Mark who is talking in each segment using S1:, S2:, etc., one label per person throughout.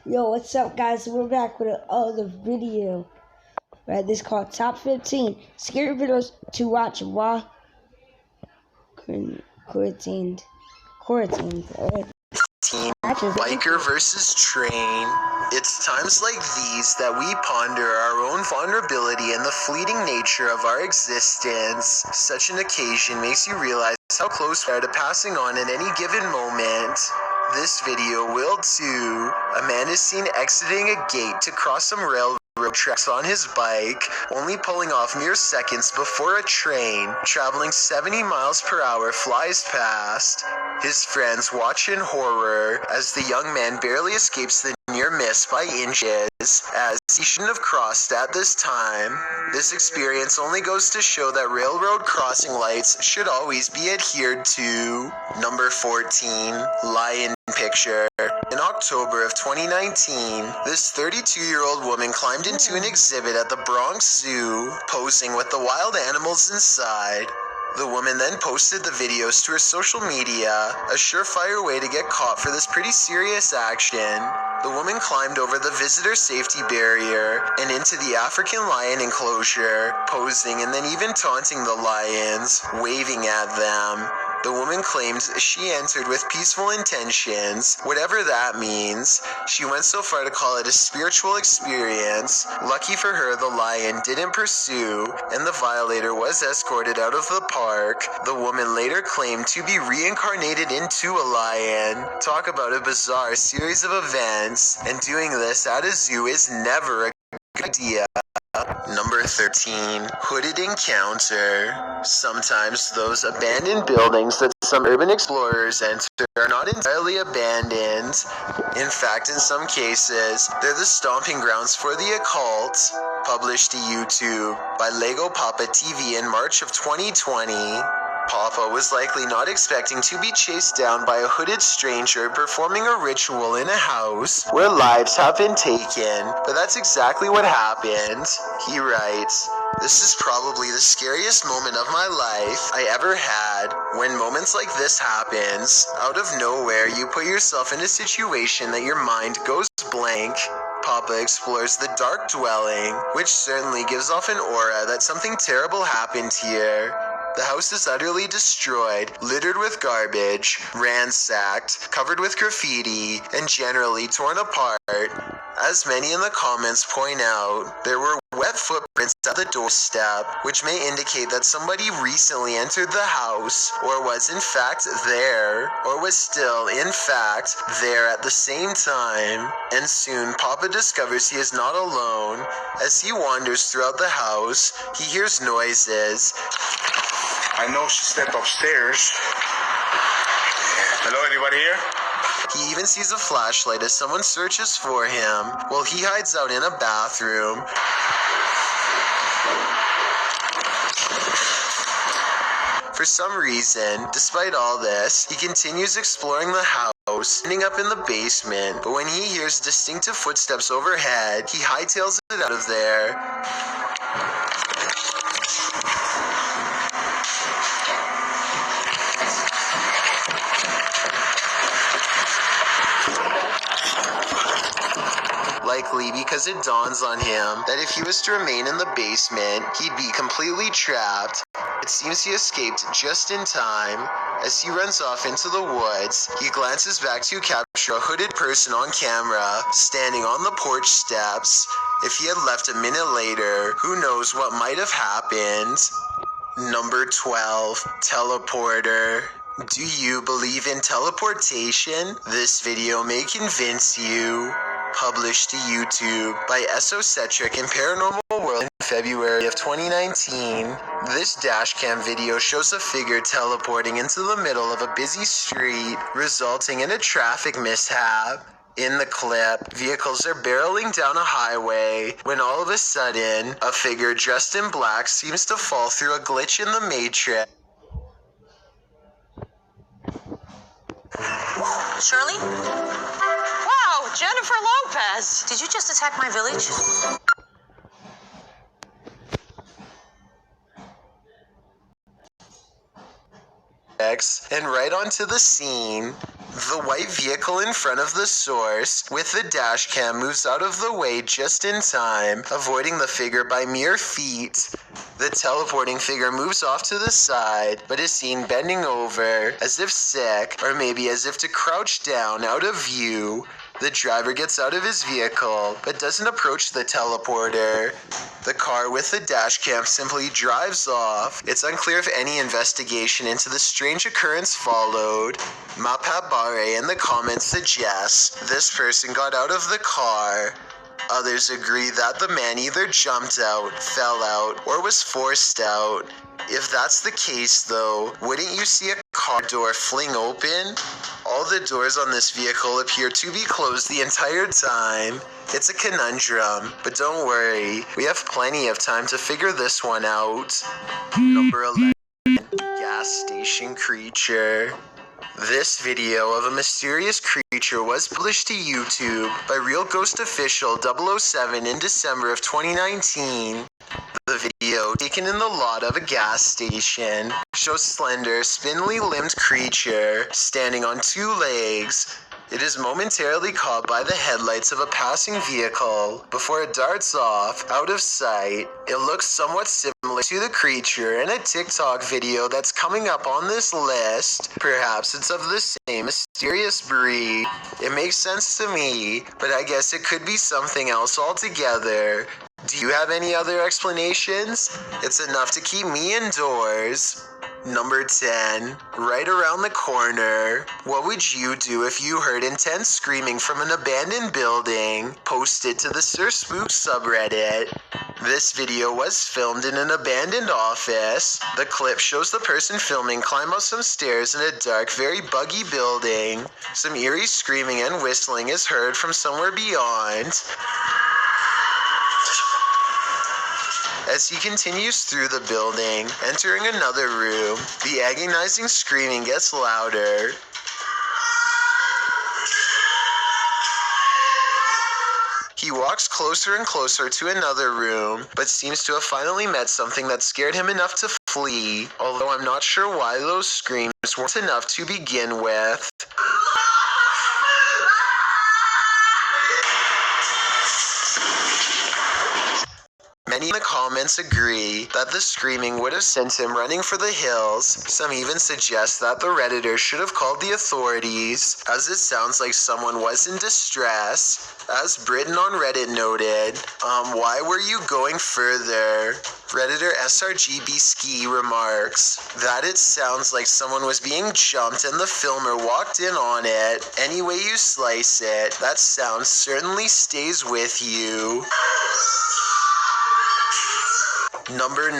S1: Yo, what's up, guys? We're back with another video. Right, this is called Top 15 Scary Videos to Watch while quarantined.
S2: Biker versus train. It's times like these that we ponder our own vulnerability and the fleeting nature of our existence. Such an occasion makes you realize how close we are to passing on at any given moment. This video will too. A man is seen exiting a gate to cross some railroad tracks on his bike, only pulling off mere seconds before a train traveling 70 miles per hour flies past. His friends watch in horror as the young man barely escapes the near miss by inches, as he shouldn't have crossed at this time. This experience only goes to show that railroad crossing lights should always be adhered to. Number 14, Lion Picture. In October of 2019, this 32-year-old woman climbed into an exhibit at the Bronx Zoo, posing with the wild animals inside. The woman then posted the videos to her social media, a surefire way to get caught for this pretty serious action. The woman climbed over the visitor safety barrier and into the African lion enclosure, posing and then even taunting the lions, waving at them. The woman claims she entered with peaceful intentions, whatever that means. She went so far to call it a spiritual experience. Lucky for her, the lion didn't pursue, and the violator was escorted out of the park. The woman later claimed to be reincarnated into a lion. Talk about a bizarre series of events, and doing this at a zoo is never a good idea. Number 13, Hooded Encounter. Sometimes those abandoned buildings that some urban explorers enter are not entirely abandoned. In fact, in some cases, they're the stomping grounds for the occult. Published to YouTube by Lego Papa TV in March of 2020. Papa was likely not expecting to be chased down by a hooded stranger performing a ritual in a house where lives have been taken, but that's exactly what happened. He writes, "This is probably the scariest moment of my life I ever had. When moments like this happens, out of nowhere you put yourself in a situation that your mind goes blank." Papa explores the dark dwelling, which certainly gives off an aura that something terrible happened here. The house is utterly destroyed, littered with garbage, ransacked, covered with graffiti, and generally torn apart. As many in the comments point out, there were wet footprints at the doorstep, which may indicate that somebody recently entered the house, or was in fact there, or was still in fact there at the same time. And soon Papa discovers he is not alone. As he wanders throughout the house, he hears noises.
S3: I know she stepped upstairs. Hello, anybody here?
S2: He even sees a flashlight as someone searches for him while he hides out in a bathroom. For some reason, despite all this, he continues exploring the house, ending up in the basement, but when he hears distinctive footsteps overhead, he hightails it out of there. Likely because it dawns on him that if he was to remain in the basement, he'd be completely trapped. It seems he escaped just in time. As he runs off into the woods, he glances back to capture a hooded person on camera, standing on the porch steps. If he had left a minute later, who knows what might have happened. Number 12, Teleporter. Do you believe in teleportation? This video may convince you. Published to YouTube by Esocentric and Paranormal World in February of 2019. This dashcam video shows a figure teleporting into the middle of a busy street, resulting in a traffic mishap. In the clip, vehicles are barreling down a highway when all of a sudden, a figure dressed in black seems to fall through a glitch in the matrix.
S4: Shirley? Wow, Jennifer Lopez! Did you just attack my village?
S2: And right onto the scene. The white vehicle in front of the source with the dash cam moves out of the way just in time, avoiding the figure by mere feet. The teleporting figure moves off to the side, but is seen bending over, as if sick, or maybe as if to crouch down out of view. The driver gets out of his vehicle, but doesn't approach the teleporter. The car with the dash cam simply drives off. It's unclear if any investigation into the strange occurrence followed. Mapabare in the comments suggests this person got out of the car. Others agree that the man either jumped out, fell out, or was forced out. If that's the case, though, wouldn't you see a car door fling open? All the doors on this vehicle appear to be closed the entire time. It's a conundrum, but don't worry, we have plenty of time to figure this one out. Number 11, gas station creature. This video of a mysterious creature was published to YouTube by Real Ghost Official 007 in December of 2019. The video, taken in the lot of a gas station, shows slender, spindly-limbed creature standing on two legs. It is momentarily caught by the headlights of a passing vehicle before it darts off, out of sight. It looks somewhat similar to the creature in a TikTok video that's coming up on this list. Perhaps it's of the same mysterious breed. It makes sense to me, but I guess it could be something else altogether. Do you have any other explanations? It's enough to keep me indoors. Number 10, right around the corner. What would you do if you heard intense screaming from an abandoned building? Posted to the Sir Spook subreddit. This video was filmed in an abandoned office. The clip shows the person filming climb up some stairs in a dark, very buggy building. Some eerie screaming and whistling is heard from somewhere beyond. As he continues through the building, entering another room, the agonizing screaming gets louder. He walks closer and closer to another room, but seems to have finally met something that scared him enough to flee, although I'm not sure why those screams weren't enough to begin with. Many in the comments agree that the screaming would have sent him running for the hills. Some even suggest that the Redditor should have called the authorities, as it sounds like someone was in distress. As Britain on Reddit noted, why were you going further? Redditor SRGB Ski remarks that it sounds like someone was being jumped and the filmer walked in on it. Any way you slice it, that sound certainly stays with you. Number 9,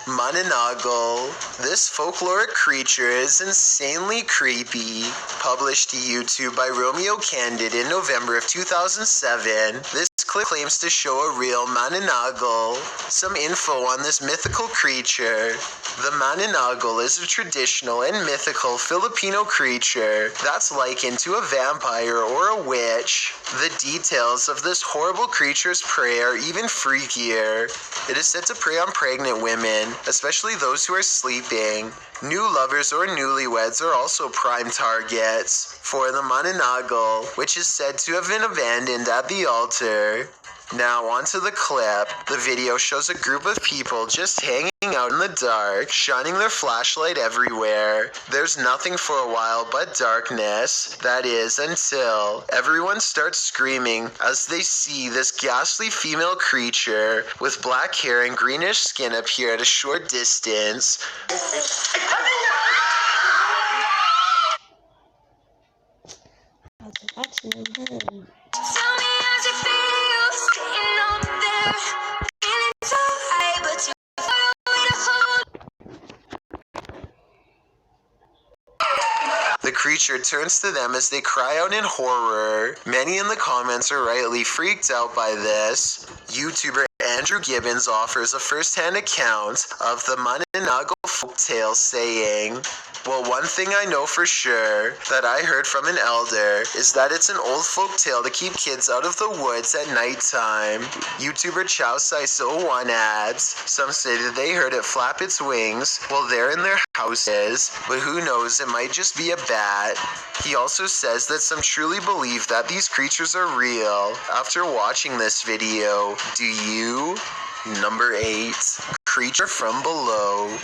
S2: Mananagal. This folkloric creature is insanely creepy. Published to YouTube by Romeo Candid in November of 2007, this clip claims to show a real Mananagal. Some info on this mythical creature. The Mananagal is a traditional and mythical Filipino creature that's likened to a vampire or a witch. The details of this horrible creature's prey are even freakier. It is said to prey on pregnant women, especially those who are sleeping. New lovers or newlyweds are also prime targets for the Mananagal, which is said to have been abandoned at the altar. Now onto the clip. The video shows a group of people just hanging out in the dark, shining their flashlight everywhere. There's nothing for a while but darkness. That is, until everyone starts screaming as they see this ghastly female creature with black hair and greenish skin appear at a short distance.
S5: Tell me how's it feel staying up there, feeling so high, but you're far away to hold.
S2: The creature turns to them as they cry out in horror. Many in the comments are rightly freaked out by this. YouTuber Andrew Gibbons offers a first-hand account of the Mananagal folktale, saying, Well, one thing I know for sure that I heard from an elder is that it's an old folk tale to keep kids out of the woods at nighttime. YouTuber Chowsice01 adds, some say that they heard it flap its wings while they're in their houses, but who knows, it might just be a bat. He also says that some truly believe that these creatures are real. After watching this video, do you? Number 8, Creature from Below.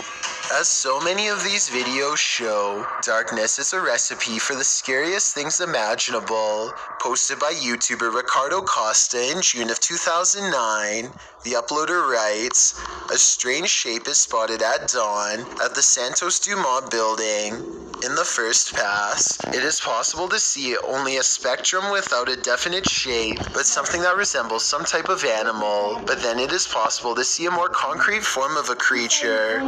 S2: As so many of these videos show, darkness is a recipe for the scariest things imaginable. Posted by YouTuber Ricardo Costa in June of 2009, the uploader writes, a strange shape is spotted at dawn at the Santos Dumont building. In the first pass, it is possible to see only a spectrum without a definite shape, but something that resembles some type of animal. But then it is possible to see a more concrete form of a creature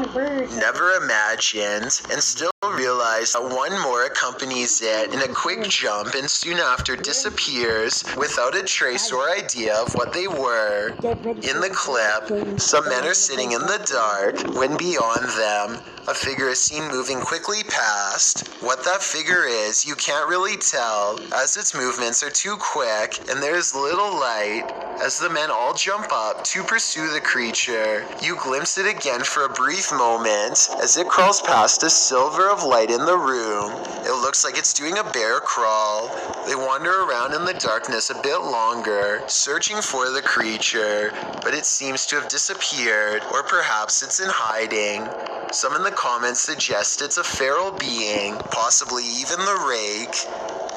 S2: never imagined, and still realize that one more accompanies it in a quick jump and soon after disappears without a trace or idea of what they were. In the clip, some men are sitting in the dark when beyond them, a figure is seen moving quickly past. What that figure is, you can't really tell, as its movements are too quick and there is little light. As the men all jump up to pursue the creature, you glimpse it again for a brief moment as it crawls past a silver of light in the room. It looks like it's doing a bear crawl. They wander around in the darkness a bit longer, searching for the creature, but it seems to have disappeared, or perhaps it's in hiding. Some in the comments suggest it's a feral being, possibly even the rake.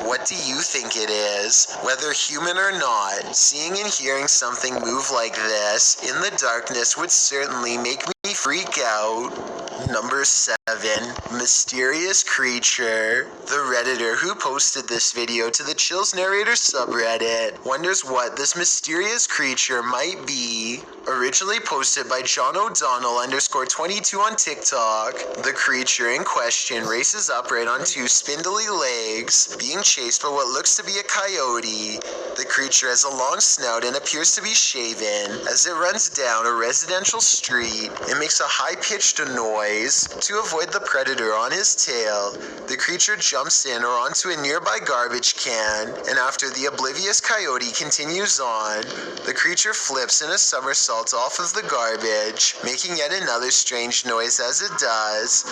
S2: What do you think it is? Whether human or not, seeing and hearing something move like this in the darkness would certainly make me freak out. Number 7, Mysterious Creature. The Redditor who posted this video to the Chills Narrator subreddit wonders what this mysterious creature might be. Originally posted by John O'Donnell _22 on TikTok, the creature in question races upright on 2 spindly legs, being chased by what looks to be a coyote. The creature has a long snout and appears to be shaven. As it runs down a residential street, it makes a high-pitched noise to avoid the predator on his tail. The creature jumps in or onto a nearby garbage can, and after the oblivious coyote continues on, the creature flips in a somersault off of the garbage, making yet another strange noise as it does.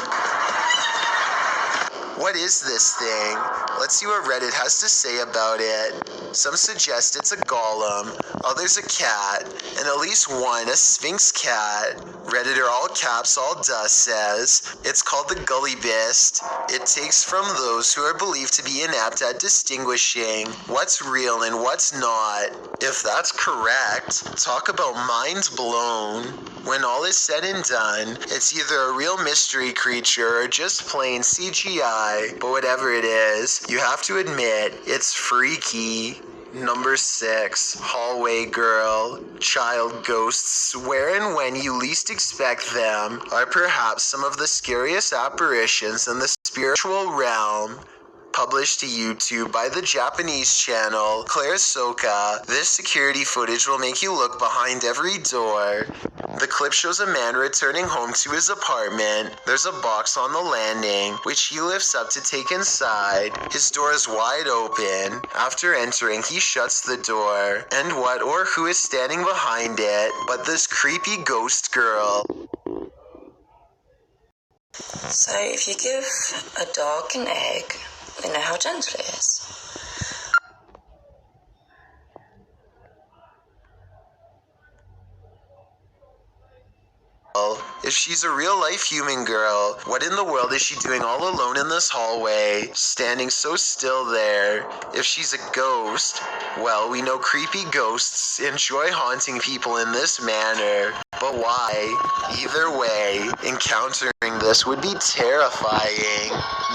S2: What is this thing? Let's see what Reddit has to say about it. Some suggest it's a golem, others a cat, and at least one a sphinx cat. Redditor all caps all dust says, it's called the Gullybist. It takes from those who are believed to be inept at distinguishing what's real and what's not. If that's correct, talk about mind blown. When all is said and done, it's either a real mystery creature or just plain CGI, but whatever it is, you have to admit, it's freaky. Number 6, Hallway Girl. Child ghosts, where and when you least expect them, are perhaps some of the scariest apparitions in the spiritual realm. Published to YouTube by the Japanese channel Claire Soka, this security footage will make you look behind every door. The clip shows a man returning home to his apartment. There's a box on the landing, which he lifts up to take inside. His door is wide open. After entering, he shuts the door. And what or who is standing behind it but this creepy ghost girl?
S6: So if you give a dog an egg, they know how gentle it is.
S2: If she's a real-life human girl, what in the world is she doing all alone in this hallway, standing so still there? If she's a ghost, well, we know creepy ghosts enjoy haunting people in this manner. But why? Either way, encountering this would be terrifying.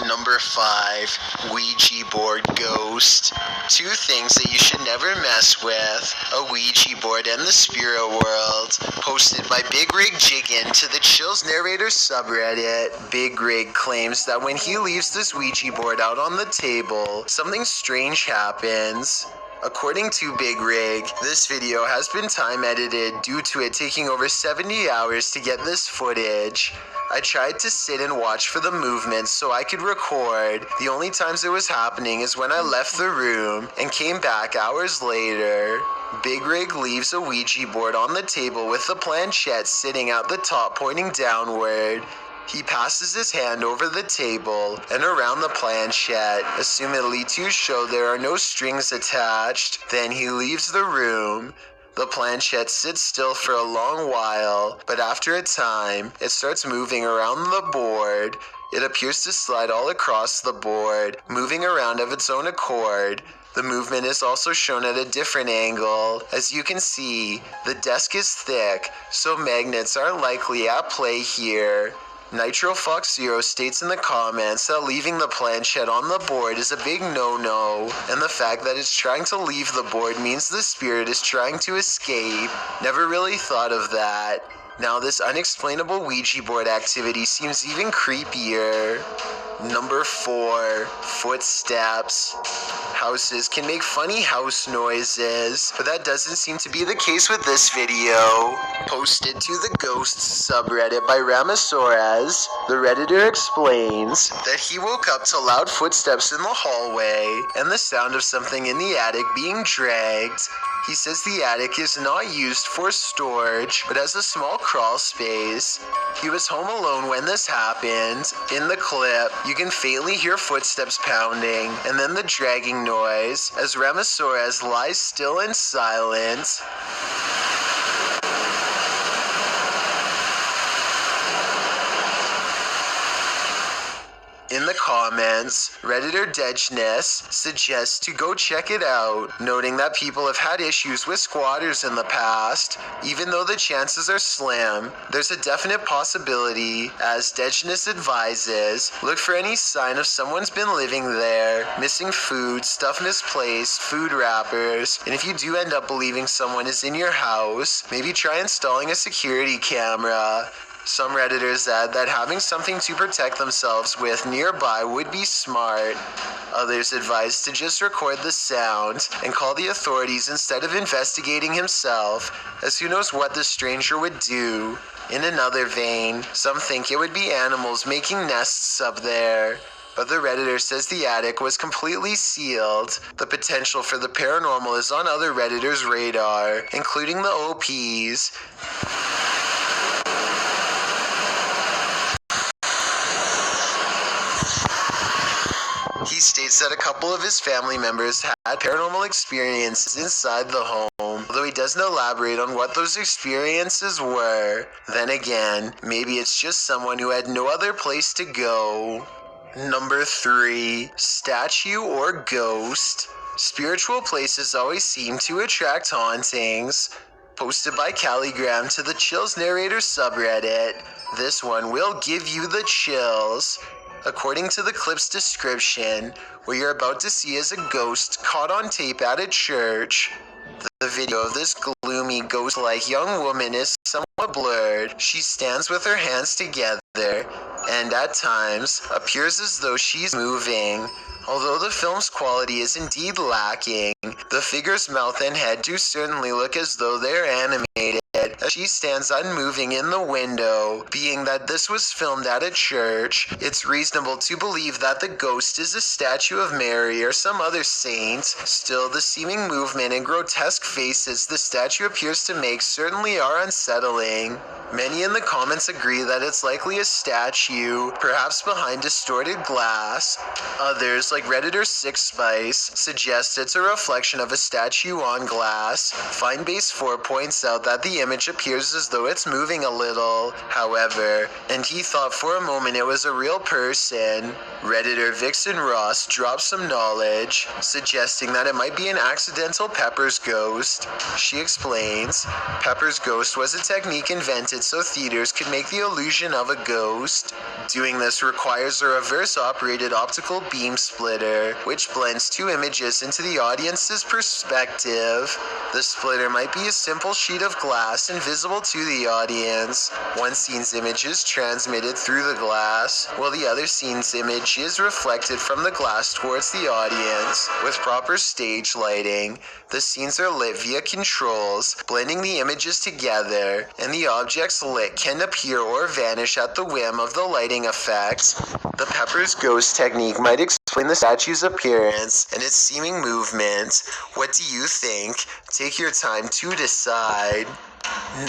S2: Number 5, Ouija board ghost. 2 things that you should never mess with: a Ouija board and the spirit world. Posted by Big Rig Jiggin to the Chills Narrator subreddit. Big Rig claims that when he leaves this Ouija board out on the table, something strange happens. According to Big Rig, this video has been time edited due to it taking over 70 hours to get this footage. I tried to sit and watch for the movements so I could record. The only times it was happening is when I left the room and came back hours later. Big Rig leaves a Ouija board on the table with the planchette sitting at the top pointing downward. He passes his hand over the table and around the planchette, assumedly to show there are no strings attached. Then he leaves the room. The planchette sits still for a long while, but after a time, it starts moving around the board. It appears to slide all across the board, moving around of its own accord. The movement is also shown at a different angle. As you can see, the desk is thick, so magnets aren't likely at play here. Nitro Fox Zero states in the comments that leaving the planchette on the board is a big no-no, and the fact that it's trying to leave the board means the spirit is trying to escape. Never really thought of that. Now this unexplainable Ouija board activity seems even creepier. Number 4, footsteps. Houses can make funny house noises, but that doesn't seem to be the case with this video. Posted to the Ghosts subreddit by Ramasaurez, the Redditor explains that he woke up to loud footsteps in the hallway and the sound of something in the attic being dragged. He says the attic is not used for storage, but as a small crawl space. He was home alone when this happened. In the clip, you can faintly hear footsteps pounding, and then the dragging noise, as Ramasaurez lies still and silent. In the comments, Redditor Dejness suggests to go check it out, noting that people have had issues with squatters in the past. Even though the chances are slim, there's a definite possibility, as Dejness advises, look for any sign of someone's been living there, missing food, stuff misplaced, food wrappers, and if you do end up believing someone is in your house, maybe try installing a security camera. Some Redditors add that having something to protect themselves with nearby would be smart. Others advise to just record the sound and call the authorities instead of investigating himself, as who knows what the stranger would do. In another vein, some think it would be animals making nests up there. But the Redditor says the attic was completely sealed. The potential for the paranormal is on other Redditors' radar, including the OPs. He states that a couple of his family members had paranormal experiences inside the home, although he doesn't elaborate on what those experiences were. Then again, maybe it's just someone who had no other place to go. Number 3, statue or ghost. Spiritual places always seem to attract hauntings. Posted by Calligram to the Chills Narrator subreddit. This one will give you the chills. According to the clip's description, what you're about to see is a ghost caught on tape at a church. The video of this gloomy, ghost-like young woman is somewhat blurred. She stands with her hands together and at times appears as though she's moving. Although the film's quality is indeed lacking, the figure's mouth and head do certainly look as though they're animated, as she stands unmoving in the window. Being that this was filmed at a church, it's reasonable to believe that the ghost is a statue of Mary or some other saint. Still, the seeming movement and grotesque faces the statue appears to make certainly are unsettling. Many in the comments agree that it's likely a statue, perhaps behind distorted glass. Others, like Redditor 6Spice, suggest it's a reflection of a statue on glass. FindBase4 points out that the image appears as though it's moving a little, however, and he thought for a moment it was a real person. Redditor Vixen Ross drops some knowledge, suggesting that it might be an accidental Pepper's ghost. She explains, Pepper's ghost was a technique invented so theaters could make the illusion of a ghost. Doing this requires a reverse-operated optical beam split splitter, which blends two images into the audience's perspective. The splitter might be a simple sheet of glass invisible to the audience. One scene's image is transmitted through the glass, while the other scene's image is reflected from the glass towards the audience. With proper stage lighting, the scenes are lit via controls, blending the images together, and the objects lit can appear or vanish at the whim of the lighting effect. The Pepper's Ghost technique might explain the statue's appearance and its seeming movement. What do you think? Take your time to decide.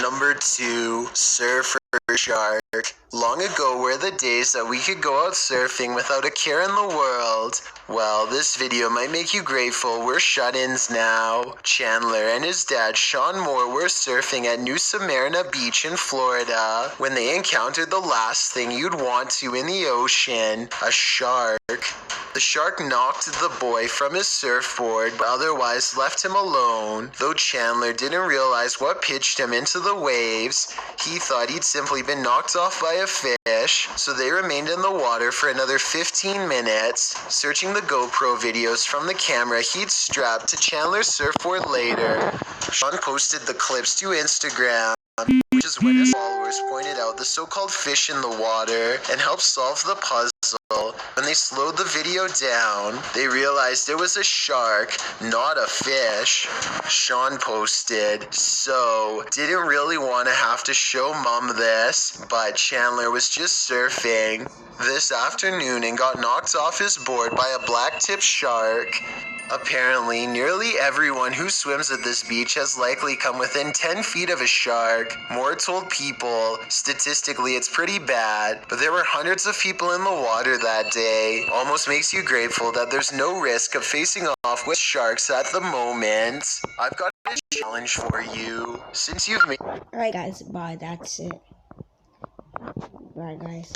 S2: Number 2, Surfer Shark. Long ago were the days that we could go out surfing without a care in the world. Well, this video might make you grateful. We're shut-ins now. Chandler and his dad, Sean Moore, were surfing at New Smyrna Beach in Florida when they encountered the last thing you'd want to in the ocean, a shark. The shark knocked the boy from his surfboard, but otherwise left him alone. Though Chandler didn't realize what pitched him into the waves, he thought he'd simply been knocked off by a fish, so they remained in the water for another 15 minutes, searching the GoPro videos from the camera he'd strapped to Chandler's surfboard later. Sean posted the clips to Instagram, which is when his followers pointed out the so-called fish in the water and helped solve the puzzle. When they slowed the video down, they realized it was a shark, not a fish. Sean posted, "So, didn't really want to have to show Mom this, but Chandler was just surfing this afternoon and got knocked off his board by a black-tipped shark." Apparently, nearly everyone who swims at this beach has likely come within 10 feet of a shark. Moore told People, statistically it's pretty bad, but there were hundreds of people in the water that day. Almost makes you grateful that there's no risk of facing off with sharks at the moment. I've got a challenge for you. Since you've made...
S1: Alright guys, bye, that's it. Bye guys.